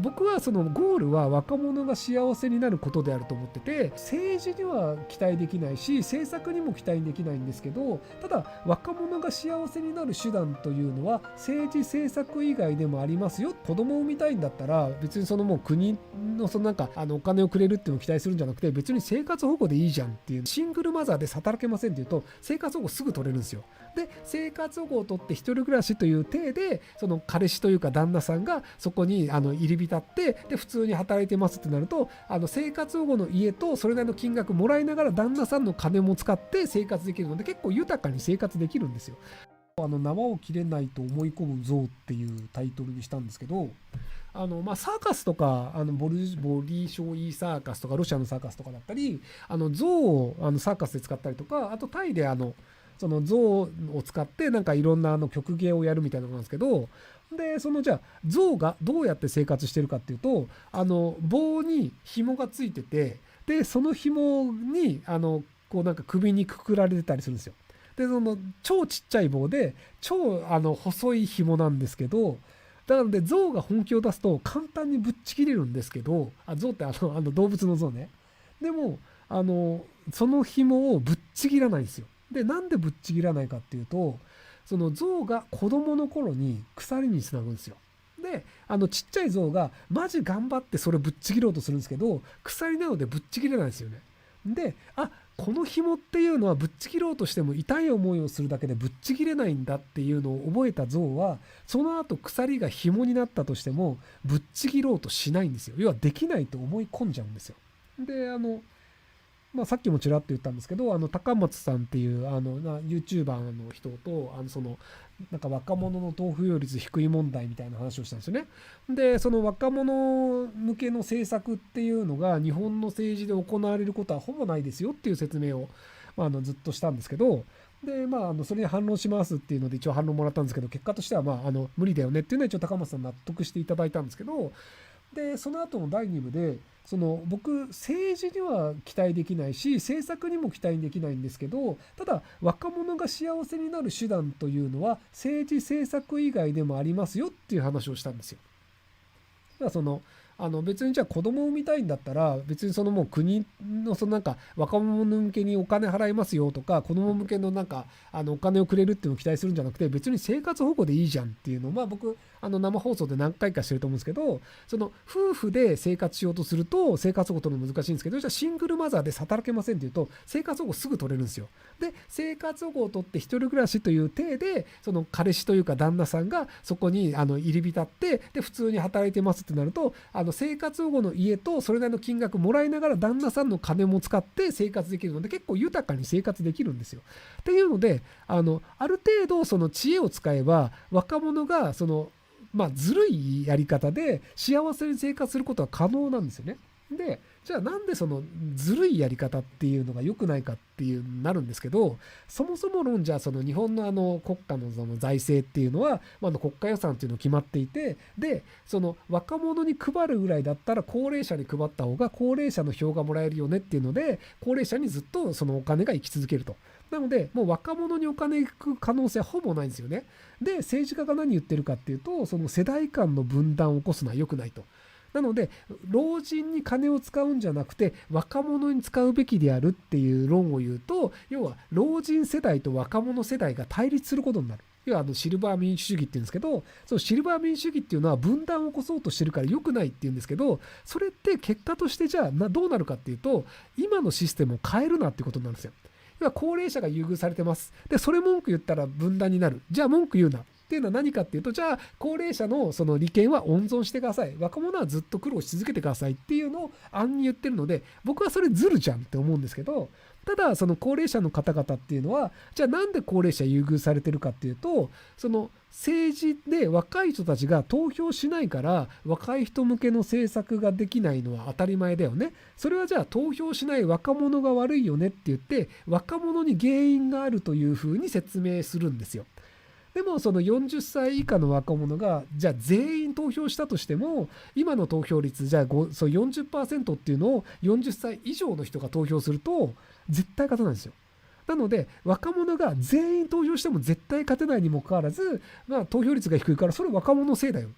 僕はそのゴールは若者が幸せになることであると思ってて、政治には期待できないし政策にも期待できないんですけど、ただ若者が幸せになる手段というのは政治政策以外でもありますよ。子供を産みたいんだったら別にそのもう国のそのなんかお金をくれるっていうのを期待するんじゃなくて、別に生活保護でいいじゃんっていう、シングルマザーで働けませんっていうと生活保護すぐ取れるんですよ。で生活保護を取って一人暮らしという体でその彼氏というか旦那さんがそこに入り浸って、で普通に働いてますってなると、生活保護の家とそれなりの金額もらいながら旦那さんの金も使って生活できるので、結構豊かに生活できるんですよ。縄を切れないと思い込む像っていうタイトルにしたんですけど、サーカスとかボリショイサーカスとかロシアのサーカスとかだったり、像をサーカスで使ったりとか、あとタイでその像を使ってなんかいろんな曲芸をやるみたいなのなんですけど、でじゃあ像がどうやって生活してるかっていうと、棒に紐がついてて、でその紐にこうなんか首にくくられてたりするんですよ。で超ちっちゃい棒で超細い紐なんですけど、なので象が本気を出すと簡単にぶっちぎれるんですけど、象って動物の象ね。でもその紐をぶっちぎらないんですよ。でなんでぶっちぎらないかっていうと、その象が子供の頃に鎖につなぐんですよ。でちっちゃい象がマジ頑張ってそれぶっちぎろうとするんですけど、鎖なのでぶっちぎれないんですよね。でこの紐っていうのはぶっちぎろうとしても痛い思いをするだけでぶっちぎれないんだっていうのを覚えた象は、その後鎖が紐になったとしてもぶっちぎろうとしないんですよ。要はできないと思い込んじゃうんですよ。でさっきもちらっと言ったんですけど、高松さんっていうYouTuber の人となんか若者の投票率低い問題みたいな話をしたんですよね。でその若者向けの政策っていうのが日本の政治で行われることはほぼないですよっていう説明を、ずっとしたんですけど、でそれに反論しますっていうので一応反論もらったんですけど、結果としては無理だよねっていうのは一応高松さん納得していただいたんですけど、でその後の第2部で僕政治には期待できないし政策にも期待できないんですけど、ただ若者が幸せになる手段というのは政治政策以外でもありますよっていう話をしたんですよ。だから別にじゃあ子供を産みたいんだったら別にもう国のなんか若者向けにお金払いますよとか、子供向けのなんかお金をくれるっていうのを期待するんじゃなくて、別に生活保護でいいじゃんっていうのを僕生放送で何回かしてると思うんですけど、夫婦で生活しようとすると生活保護取るの難しいんですけど、じゃあシングルマザーで働けませんっていうと生活保護すぐ取れるんですよ。で生活保護を取って一人暮らしという体で彼氏というか旦那さんがそこに入り浸って、で普通に働いてますってなると生活保護の家とそれなりの金額もらいながら旦那さんの金も使って生活できるので、結構豊かに生活できるんですよ。っていうのである程度知恵を使えば若者がずるいやり方で幸せに生活することは可能なんですよね。でじゃあなんでずるいやり方っていうのが良くないかっていうなるんですけど、そもそも論じゃ日本の国家の財政っていうのは、国家予算っていうの決まっていて、で若者に配るぐらいだったら高齢者に配った方が高齢者の票がもらえるよねっていうので、高齢者にずっとお金が行き続けると。なのでもう若者にお金行く可能性はほぼないんですよね。で政治家が何言ってるかっていうと、世代間の分断を起こすのは良くないと。なので老人に金を使うんじゃなくて若者に使うべきであるっていう論を言うと、要は老人世代と若者世代が対立することになる。要はシルバー民主主義っていうんですけど、そのシルバー民主主義っていうのは分断を起こそうとしてるから良くないっていうんですけど、それって結果としてじゃあどうなるかっていうと、今のシステムを変えるなっていうことなんですよ。要は高齢者が優遇されてます。でそれ文句言ったら分断になる。じゃあ文句言うなっていうのは何かっていうと、じゃあ高齢者の利権は温存してください、若者はずっと苦労し続けてくださいっていうのを暗に言ってるので、僕はそれずるじゃんって思うんですけど、ただ高齢者の方々っていうのはじゃあなんで高齢者優遇されてるかっていうと、政治で若い人たちが投票しないから若い人向けの政策ができないのは当たり前だよね。それはじゃあ投票しない若者が悪いよねって言って若者に原因があるというふうに説明するんですよ。でも40歳以下の若者がじゃあ全員投票したとしても、今の投票率じゃあ40% っていうのを40歳以上の人が投票すると絶対勝てないんですよ。なので若者が全員投票しても絶対勝てないにもかかわらず、投票率が低いからそれ若者のせいだよっ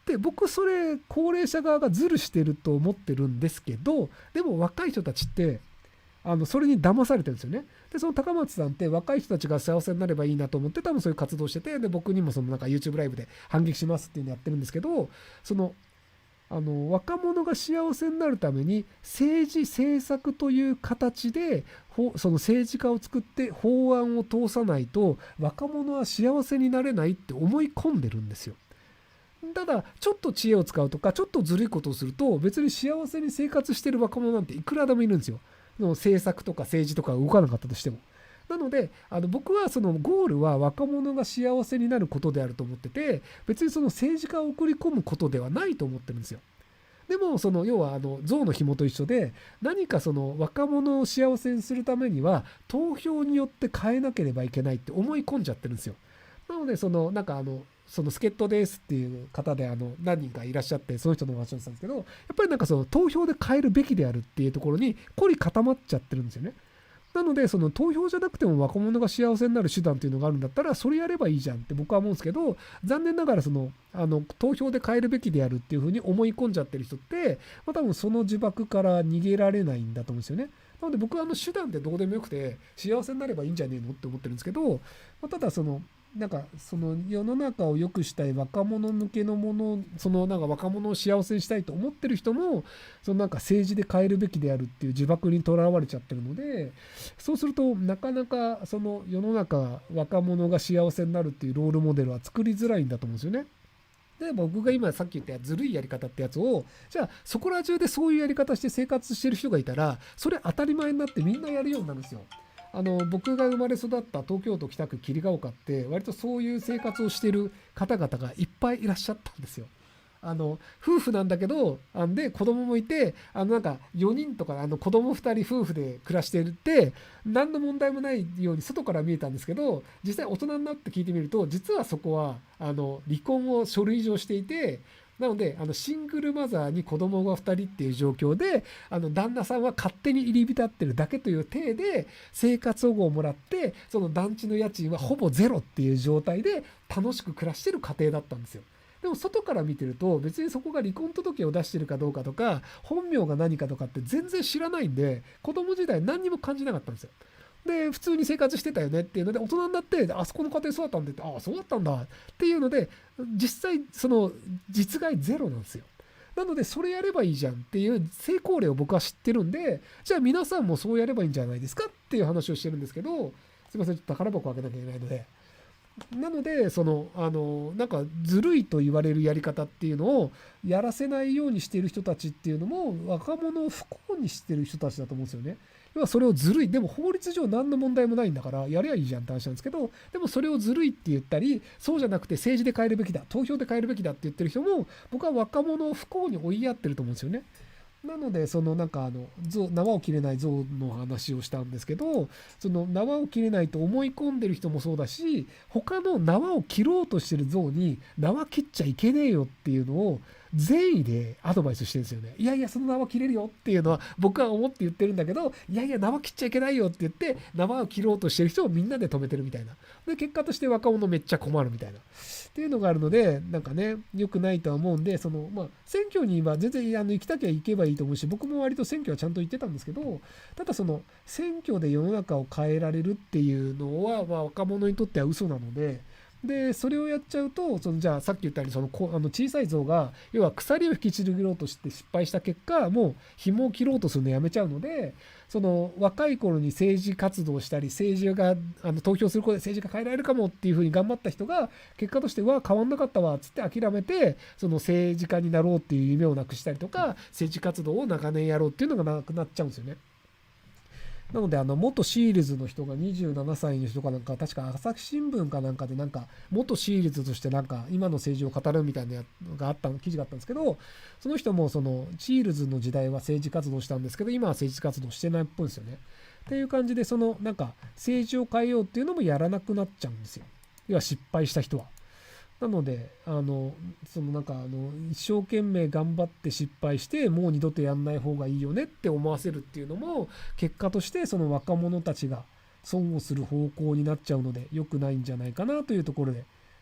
で僕それ高齢者側がズルしてると思ってるんですけど、でも若い人たちってそれに騙されてるんですよね。でその高松さんって若い人たちが幸せになればいいなと思って多分そういう活動してて、で僕にもそのなんか YouTube ライブで反撃しますっていうのやってるんですけど、その若者が幸せになるために政治政策という形でその政治家を作って法案を通さないと若者は幸せになれないって思い込んでるんですよ。ただちょっと知恵を使うとかちょっとずるいことをすると別に幸せに生活してる若者なんていくらでもいるんですよ。政策とか政治とか動かなかったとしても。なので僕はそのゴールは若者が幸せになることであると思ってて、別にその政治家を送り込むことではないと思ってるんですよ。でもその要は象の紐と一緒で、何かその若者を幸せにするためには投票によって変えなければいけないって思い込んじゃってるんですよ。なのでなんかその助っ人ですっていう方で何人かいらっしゃって、その人のお話をしたんですけど、やっぱりなんかその投票で変えるべきであるっていうところに凝り固まっちゃってるんですよね。なのでその投票じゃなくても若者が幸せになる手段っていうのがあるんだったらそれやればいいじゃんって僕は思うんですけど、残念ながら投票で変えるべきであるっていうふうに思い込んじゃってる人って、多分その呪縛から逃げられないんだと思うんですよね。なので僕は手段ってどうでもよくて幸せになればいいんじゃねえのって思ってるんですけど、ただなんか世の中を良くしたい若者向けのもの、なんか若者を幸せにしたいと思ってる人もなんか政治で変えるべきであるっていう呪縛にとらわれちゃってるので、そうするとなかなか世の中若者が幸せになるっていうロールモデルは作りづらいんだと思うんですよね。で僕が今さっき言ったずるいやり方ってやつを、じゃあそこら中でそういうやり方して生活してる人がいたらそれ当たり前になってみんなやるようになるんですよ。僕が生まれ育った東京都北区桐ヶ丘って割とそういう生活をしている方々がいっぱいいらっしゃったんですよ。夫婦なんだけどで子供もいてなんか4人とか子供2人夫婦で暮らしてるって何の問題もないように外から見えたんですけど、実際大人になって聞いてみると実はそこは離婚を書類上していて、なのでシングルマザーに子供が2人っていう状況で旦那さんは勝手に入り浸ってるだけという体で生活保護をもらって、その団地の家賃はほぼゼロっていう状態で楽しく暮らしてる家庭だったんですよ。でも外から見てると別にそこが離婚届を出してるかどうかとか本名が何かとかって全然知らないんで、子供時代何にも感じなかったんですよ。で普通に生活してたよねっていうので、大人になってあそこの家庭そうだったんでって、ああそうだったんだっていうので、実際実害ゼロなんですよ。なのでそれやればいいじゃんっていう成功例を僕は知ってるんで、じゃあ皆さんもそうやればいいんじゃないですかっていう話をしてるんですけど、すいませんちょっと宝箱を開けなきゃいけないので。なのでなんかずるいと言われるやり方っていうのをやらせないようにしている人たちっていうのも若者を不幸にしてる人たちだと思うんですよね。要はそれをずるい、でも法律上何の問題もないんだからやりゃいいじゃんって話なんですけど、でもそれをずるいって言ったり、そうじゃなくて政治で変えるべきだ、投票で変えるべきだって言ってる人も僕は若者を不幸に追いやってると思うんですよね。なのでなんか縄を切れない象の話をしたんですけど、縄を切れないと思い込んでる人もそうだし、他の縄を切ろうとしてる象に縄切っちゃいけねえよっていうのを善意でアドバイスしてるんですよね。いやいやその縄切れるよっていうのは僕は思って言ってるんだけど、いやいや縄切っちゃいけないよって言って縄を切ろうとしてる人をみんなで止めてるみたいな。で結果として若者めっちゃ困るみたいなっていうのがあるので、なんかね良くないとは思うんで、選挙には全然行きたきゃ行けばいいと思うし、僕も割と選挙はちゃんと行ってたんですけど、ただ選挙で世の中を変えられるっていうのは、若者にとっては嘘なので、それをやっちゃうとじゃあさっき言ったように小さい象が要は鎖を引きちぎろうとして失敗した結果、もう紐を切ろうとするのやめちゃうので、若い頃に政治活動したり政治が投票することで政治が変えられるかもっていうふうに頑張った人が結果としては変わんなかったわっつって諦めて政治家になろうっていう夢をなくしたりとか、政治活動を長年やろうっていうのがなくなっちゃうんですよね。なので元シールズの人が27歳の人かなんか、確か朝日新聞かなんかでなんか元シールズとしてなんか今の政治を語るみたいなのが記事があったんですけど、その人もシールズの時代は政治活動したんですけど今は政治活動してないっぽいんですよね。っていう感じでなんか政治を変えようっていうのもやらなくなっちゃうんですよ。要は失敗した人は。なのでなんか一生懸命頑張って失敗してもう二度とやんない方がいいよねって思わせるっていうのも結果として若者たちが損をする方向になっちゃうので良くないんじゃないかなというところで